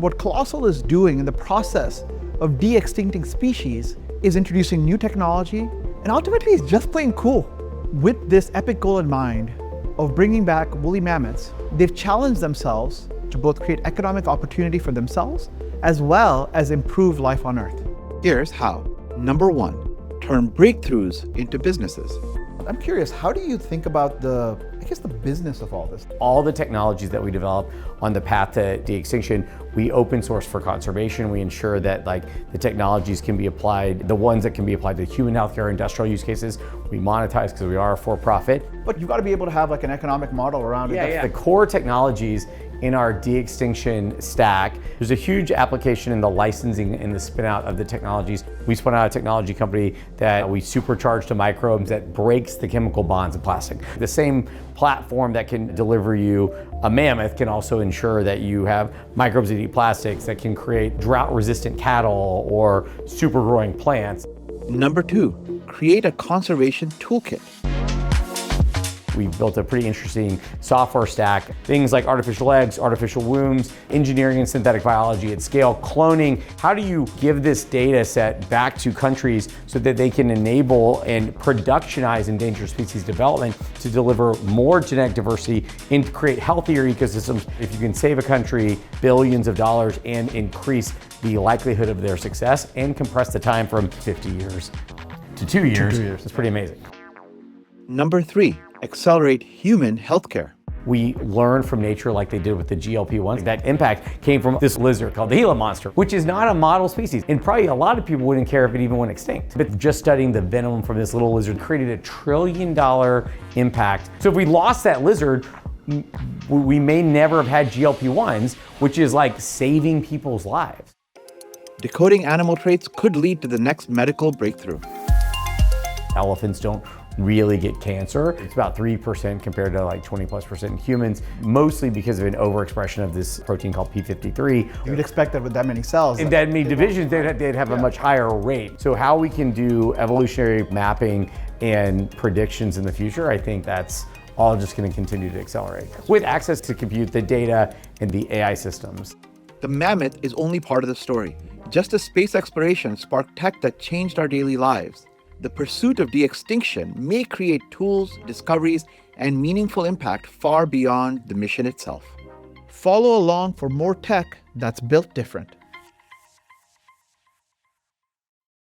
What Colossal is doing in the process of de-extincting species is introducing new technology, and ultimately it's just plain cool. With this epic goal in mind of bringing back woolly mammoths, they've challenged themselves to both create economic opportunity for themselves as well as improve life on Earth. Here's how. Number 1, turn breakthroughs into businesses. I'm curious, how do you think about the business of all this? All the technologies that we develop on the path to de-extinction, we open source for conservation. We ensure that the technologies can be applied, the ones that can be applied to human healthcare, industrial use cases, we monetize because we are a for-profit. But you've got to be able to have an economic model around it. The core technologies in our de-extinction stack, there's a huge application in the licensing and the spin out of the technologies. We spun out a technology company that we supercharge to microbes that breaks the chemical bonds of plastic. The same platform that can deliver you a mammoth can also ensure that you have microbes that eat plastics that can create drought-resistant cattle or super growing plants. Number 2, create a conservation toolkit. We've built a pretty interesting software stack. Things like artificial eggs, artificial wombs, engineering and synthetic biology at scale, cloning. How do you give this data set back to countries so that they can enable and productionize endangered species development to deliver more genetic diversity and create healthier ecosystems? If you can save a country billions of dollars and increase the likelihood of their success and compress the time from 50 years to 2 years, it's pretty amazing. Number 3, accelerate human healthcare. We learned from nature like they did with the GLP-1s. That impact came from this lizard called the Gila monster, which is not a model species. And probably a lot of people wouldn't care if it even went extinct. But just studying the venom from this little lizard created $1 trillion impact. So if we lost that lizard, we may never have had GLP-1s, which is like saving people's lives. Decoding animal traits could lead to the next medical breakthrough. Elephants don't really get cancer. It's about 3% compared to 20+% in humans, mostly because of an overexpression of this protein called P53. You'd expect that with that many cells. In that many divisions, they'd have a much higher rate. So how we can do evolutionary mapping and predictions in the future, I think that's all just going to continue to accelerate. With access to compute, the data, and the AI systems. The mammoth is only part of the story. Just as space exploration sparked tech that changed our daily lives, the pursuit of de-extinction may create tools, discoveries, and meaningful impact far beyond the mission itself. Follow along for more tech that's built different.